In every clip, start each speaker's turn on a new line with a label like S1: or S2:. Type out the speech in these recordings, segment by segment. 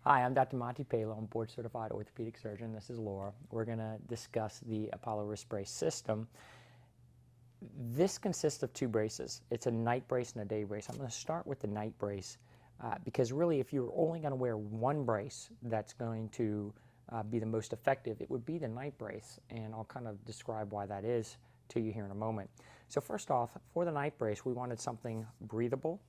S1: Hi, I'm Dr. aPallo. I'm board certified orthopedic surgeon. This is Laura. We're going to discuss the aPallo wrist brace system. This consists of two braces. It's a night brace and a day brace. I'm going to start with the night brace because really if you're only going to wear one brace that's going to be the most effective, it would be the night brace, and I'll kind of describe why that is to you here in a moment. So first off, for the night brace, we wanted something breathable,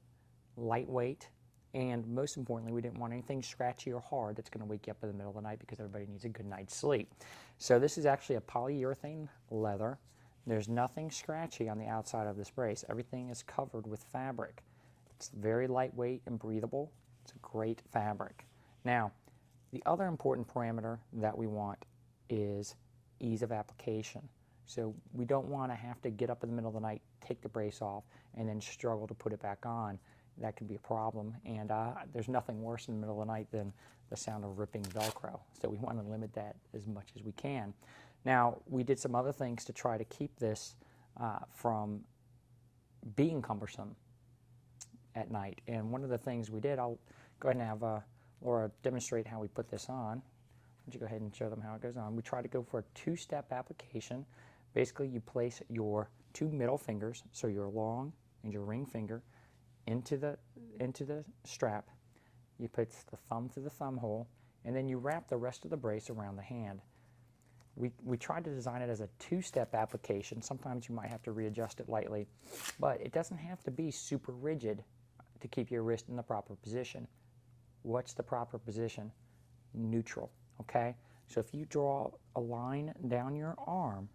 S1: lightweight, and most importantly, we didn't want anything scratchy or hard that's going to wake you up in the middle of the night because everybody needs a good night's sleep. So this is actually a polyurethane leather. There's nothing scratchy on the outside of this brace. Everything is covered with fabric. It's very lightweight and breathable. It's a great fabric. Now, the other important parameter that we want is ease of application. So we don't want to have to get up in the middle of the night, take the brace off, and then struggle to put it back on. That could be a problem, and there's nothing worse in the middle of the night than the sound of ripping Velcro, so we want to limit that as much as we can. Now, we did some other things to try to keep this from being cumbersome at night, and one of the things we did, I'll go ahead and have Laura demonstrate how we put this on. Why don't you go ahead and show them how it goes on. We try to go for a two-step application. Basically, you place your two middle fingers, so your long and your ring finger, into the strap. You put the thumb through the thumb hole, and then you wrap the rest of the brace around the hand. We tried to design it as a two-step application. Sometimes you might have to readjust it lightly, but it doesn't have to be super rigid to keep your wrist in the proper position. What's the proper position? Neutral, okay? So if you draw a line down your arm,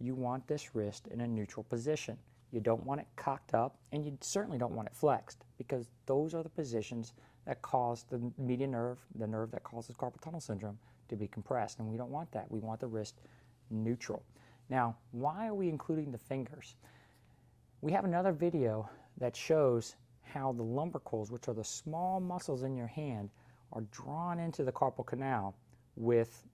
S1: you want this wrist in a neutral position. You don't want it cocked up, and you certainly don't want it flexed, because those are the positions that cause the median nerve, the nerve that causes carpal tunnel syndrome, to be compressed, and we don't want that. We want the wrist neutral. Now, why are we including the fingers? We have another video that shows how the lumbricals, which are the small muscles in your hand, are drawn into the carpal canal with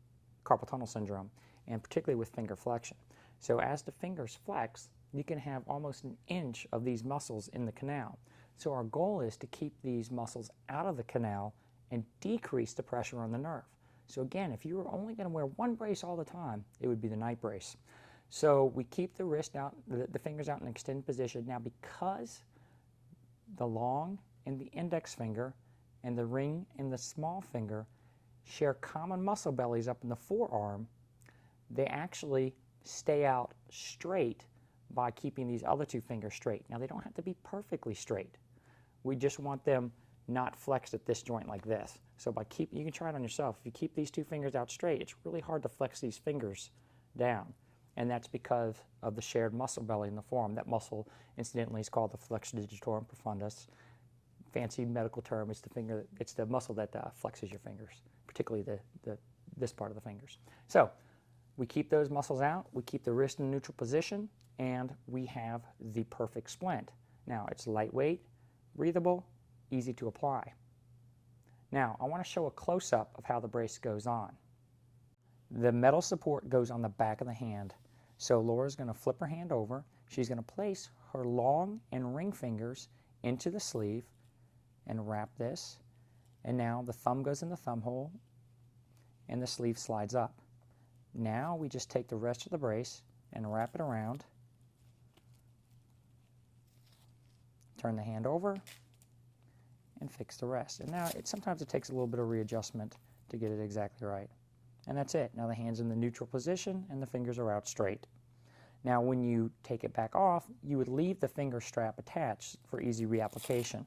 S1: carpal tunnel syndrome, and particularly with finger flexion. So as the fingers flex, you can have almost an inch of these muscles in the canal. So our goal is to keep these muscles out of the canal and decrease the pressure on the nerve. So again, if you were only going to wear one brace all the time, it would be the night brace. So we keep the wrist out, the fingers out in an extended position. Now, because the long and the index finger and the ring and the small finger share common muscle bellies up in the forearm, they actually stay out straight by keeping these other two fingers straight. Now, they don't have to be perfectly straight. We just want them not flexed at this joint like this. So you can try it on yourself. If you keep these two fingers out straight, it's really hard to flex these fingers down. And that's because of the shared muscle belly in the forearm. That muscle, incidentally, is called the flexor digitorum profundus. Fancy medical term, it's the muscle that flexes your fingers, particularly this part of the fingers. So we keep those muscles out, we keep the wrist in a neutral position, and we have the perfect splint. Now, it's lightweight, breathable, easy to apply. Now, I want to show a close-up of how the brace goes on. The metal support goes on the back of the hand. So Laura's going to flip her hand over. She's going to place her long and ring fingers into the sleeve and wrap this. And now the thumb goes in the thumb hole and the sleeve slides up. Now we just take the rest of the brace and wrap it around. Turn the hand over and fix the rest. And now sometimes it takes a little bit of readjustment to get it exactly right. And that's it. Now the hand's in the neutral position and the fingers are out straight. Now when you take it back off, you would leave the finger strap attached for easy reapplication.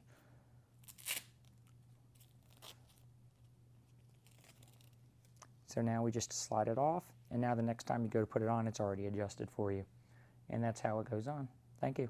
S1: So now we just slide it off, and now the next time you go to put it on, it's already adjusted for you. And that's how it goes on. Thank you.